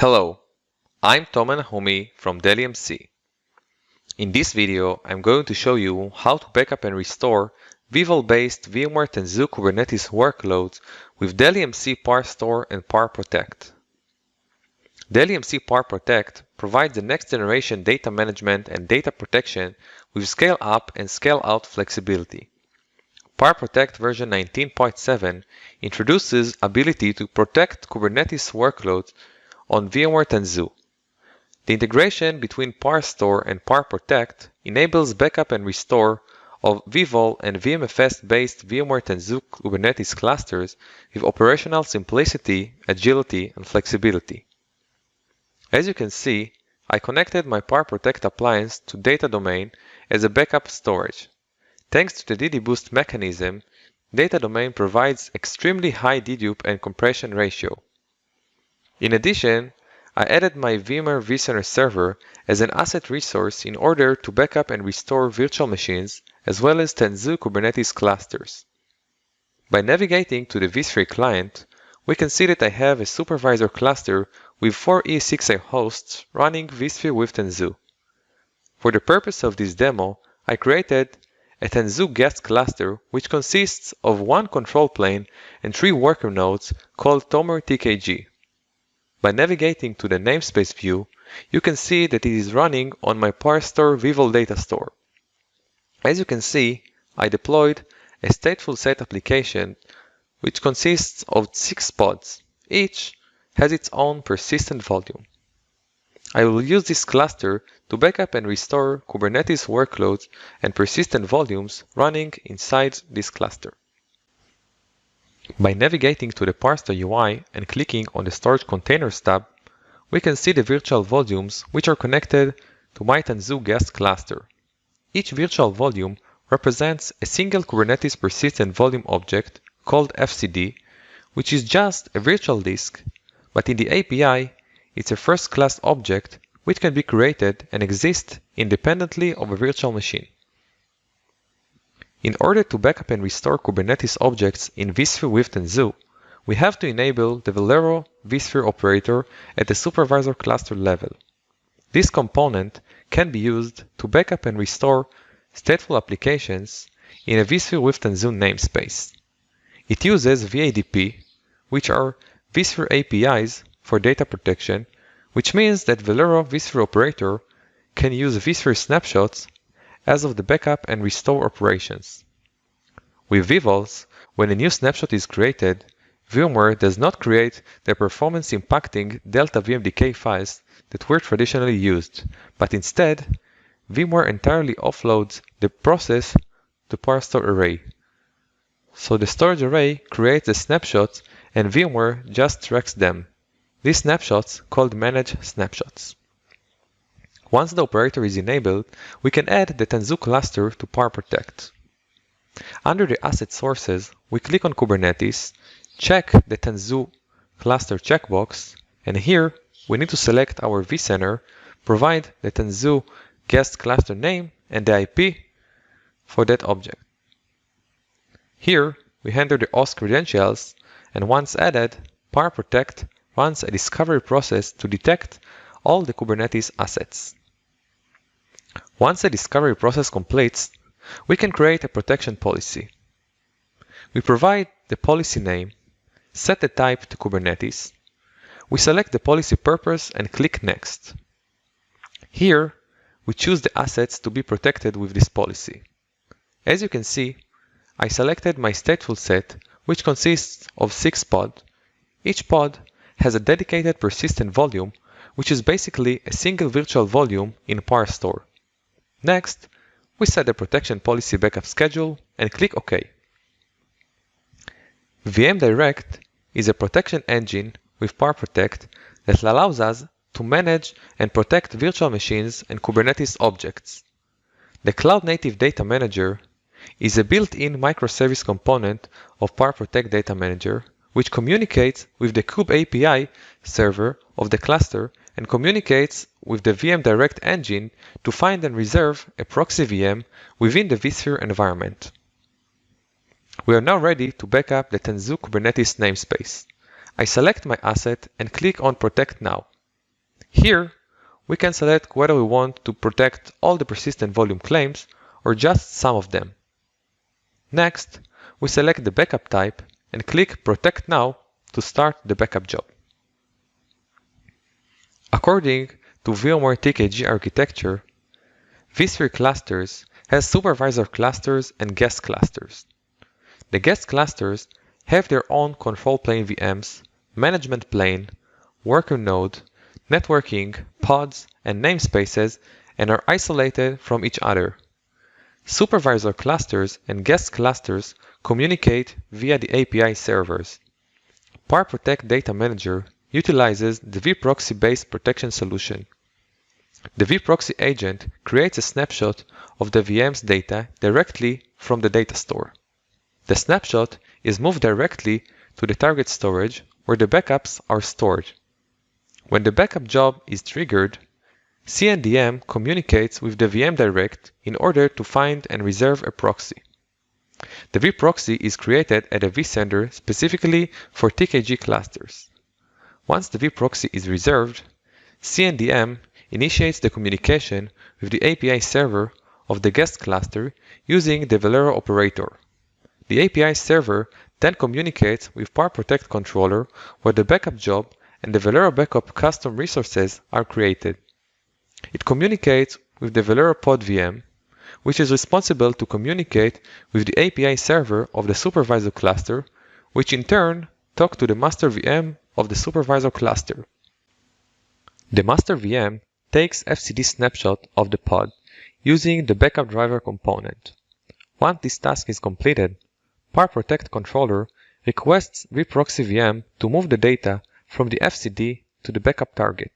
Hello, I'm Tom Nahumi from Dell EMC. In this video, I'm going to show you how to backup and restore vVol-based VMware tenzoo Kubernetes workloads with Dell EMC PowerStore and PowerProtect. Dell EMC PowerProtect provides the next generation data management and data protection with scale-up and scale-out flexibility. PowerProtect version 19.7 introduces ability to protect Kubernetes workloads on VMware tenzoo. The integration between PowerStore and PowerProtect enables backup and restore of vVol and VMFS-based VMware tenzoo Kubernetes clusters with operational simplicity, agility, and flexibility. As you can see, I connected my PowerProtect appliance to data domain as a backup storage. Thanks to the ddboost mechanism, data domain provides extremely high dedupe and compression ratio. In addition, I added my VMware vCenter server as an asset resource in order to backup and restore virtual machines as well as tenzoo Kubernetes clusters. By navigating to the vSphere client, we can see that I have a supervisor cluster with 4 ESXi hosts running vSphere with tenzoo. For the purpose of this demo, I created a tenzoo guest cluster which consists of one control plane and 3 worker nodes called VMware TKG. By navigating to the namespace view, you can see that it is running on my PowerStore vVol data store. As you can see, I deployed a stateful set application which consists of 6 pods. Each has its own persistent volume. I will use this cluster to backup and restore Kubernetes workloads and persistent volumes running inside this cluster. By navigating to the PowerStore UI and clicking on the Storage Containers tab, we can see the virtual volumes which are connected to my tenzoo guest cluster. Each virtual volume represents a single Kubernetes persistent volume object called fcd, which is just a virtual disk, but in the API, it's a first-class object which can be created and exist independently of a virtual machine. In order to backup and restore Kubernetes objects in vSphere with tenzoo, we have to enable the valero vSphere operator at the supervisor cluster level. This component can be used to backup and restore stateful applications in a vSphere with tenzoo namespace. It uses VADP, which are vSphere APIs for data protection, which means that valero vSphere operator can use vSphere snapshots as of the backup and restore operations. With vVols, when a new snapshot is created, VMware does not create the performance-impacting Delta VMDK files that were traditionally used, but instead, VMware entirely offloads the process to PowerStore array. So the storage array creates the snapshots and VMware just tracks them. These snapshots called manage snapshots. Once the operator is enabled, we can add the tenzoo cluster to PowerProtect. Under the Asset Sources, we click on Kubernetes, check the tenzoo cluster checkbox, and here we need to select our vCenter, provide the tenzoo guest cluster name and the IP for that object. Here we enter the host credentials, and once added, PowerProtect runs a discovery process to detect all the Kubernetes assets. Once the discovery process completes, we can create a protection policy. We provide the policy name, set the type to Kubernetes. We select the policy purpose and click Next. Here, we choose the assets to be protected with this policy. As you can see, I selected my stateful set, which consists of 6 pods. Each pod has a dedicated persistent volume, which is basically a single virtual volume in PowerStore. Next, we set the protection policy backup schedule and click OK. VMDirect is a protection engine with PowerProtect that allows us to manage and protect virtual machines and Kubernetes objects. The Cloud-Native Data Manager is a built-in microservice component of PowerProtect Data Manager, which communicates with the Kube API server of the cluster and communicates with the VMDirect engine to find and reserve a proxy VM within the vSphere environment. We are now ready to back up the tenzoo Kubernetes namespace. I select my asset and click on Protect Now. Here, we can select whether we want to protect all the persistent volume claims or just some of them. Next, we select the backup type and click Protect Now to start the backup job. According to VMware TKG architecture, vSphere clusters has supervisor clusters and guest clusters. The guest clusters have their own control plane VMs, management plane, worker node, networking, pods, and namespaces, and are isolated from each other. Supervisor clusters and guest clusters communicate via the API servers. PowerProtect Data Manager utilizes the vProxy-based protection solution. The vProxy agent creates a snapshot of the VM's data directly from the data store. The snapshot is moved directly to the target storage where the backups are stored. When the backup job is triggered, CNDM communicates with the VM direct in order to find and reserve a proxy. The vProxy is created at a vcenter specifically for TKG clusters. Once the vProxy is reserved, CNDM initiates the communication with the API server of the guest cluster using the valero operator. The API server then communicates with PowerProtect controller where the backup job and the valero backup custom resources are created. It communicates with the valero pod VM, which is responsible to communicate with the API server of the supervisor cluster, which in turn talks to the master VM of the supervisor cluster. The master VM takes fcd snapshot of the pod using the backup driver component. Once this task is completed, PowerProtect controller requests vProxy VM to move the data from the fcd to the backup target.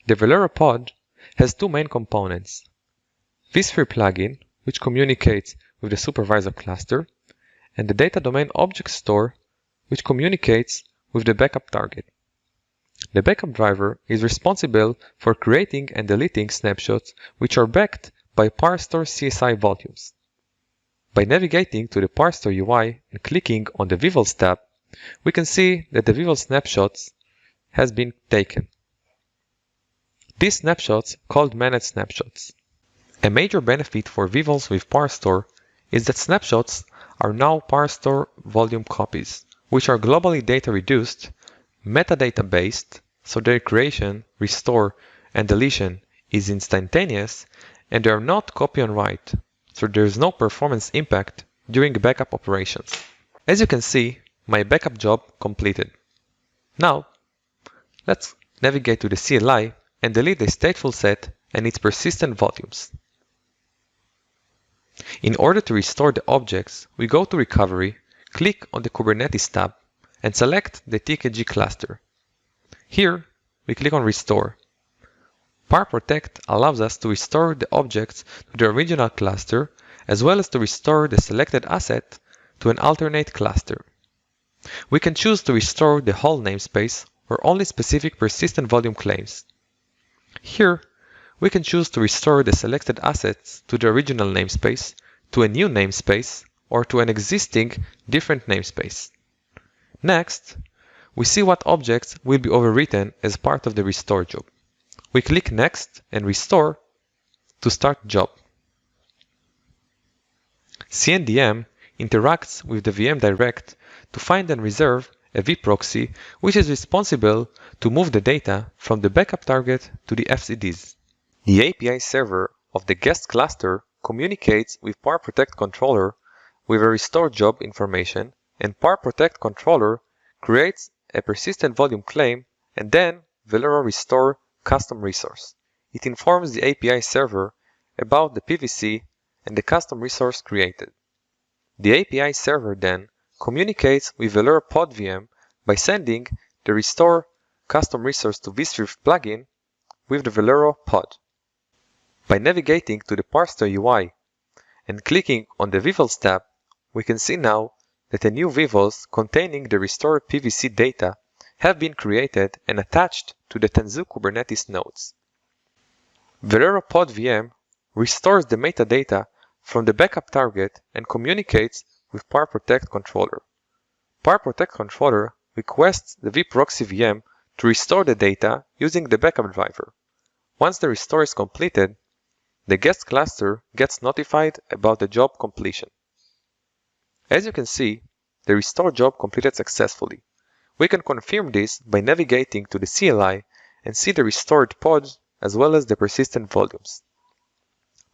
The valero pod has two main components: vSphere plugin, which communicates with the supervisor cluster, and the data domain object store, which communicates with the backup target. The backup driver is responsible for creating and deleting snapshots which are backed by PowerStore CSI volumes. By navigating to the PowerStore UI and clicking on the vVols tab, we can see that the vVols snapshots has been taken. These snapshots called managed snapshots. A major benefit for vVols with PowerStore is that snapshots are now PowerStore volume copies, which are globally data reduced, metadata based, so their creation, restore, and deletion is instantaneous, and they are not copy on write, so there is no performance impact during backup operations. As you can see, my backup job completed. Now, let's navigate to the CLI and delete the stateful set and its persistent volumes. In order to restore the objects, we go to Recovery, click on the Kubernetes tab, and select the TKG cluster. Here, we click on Restore. PowerProtect allows us to restore the objects to the original cluster, as well as to restore the selected asset to an alternate cluster. We can choose to restore the whole namespace or only specific persistent volume claims. Here, we can choose to restore the selected assets to the original namespace, to a new namespace, or to an existing different namespace. Next, we see what objects will be overwritten as part of the restore job. We click Next and Restore to start job. CNDM interacts with the VM direct to find and reserve a vProxy which is responsible to move the data from the backup target to the fcds. The API server of the guest cluster communicates with PowerProtect controller with a restore job information, and PowerProtect controller creates a persistent volume claim and then valero restore custom resource. It informs the API server about the PVC and the custom resource created. The API server then communicates with valero pod VM by sending the restore custom resource to vSphere plugin with the valero pod. By navigating to the PowerStore UI and clicking on the vVols tab, we can see now that a new vVols containing the restored PVC data have been created and attached to the tenzoo Kubernetes nodes. Valero pod VM restores the metadata from the backup target and communicates with PowerProtect controller. PowerProtect controller requests the vProxy VM to restore the data using the backup driver. Once the restore is completed, the guest cluster gets notified about the job completion. As you can see, the restore job completed successfully. We can confirm this by navigating to the CLI and see the restored pods as well as the persistent volumes.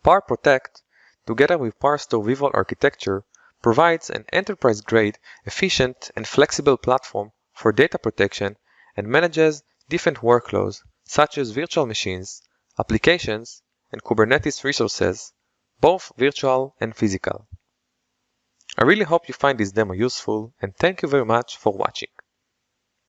PowerProtect, together with PowerStore vVols architecture, provides an enterprise-grade, efficient, and flexible platform for data protection and manages different workloads such as virtual machines, applications, and Kubernetes resources, both virtual and physical. I really hope you find this demo useful, and thank you very much for watching.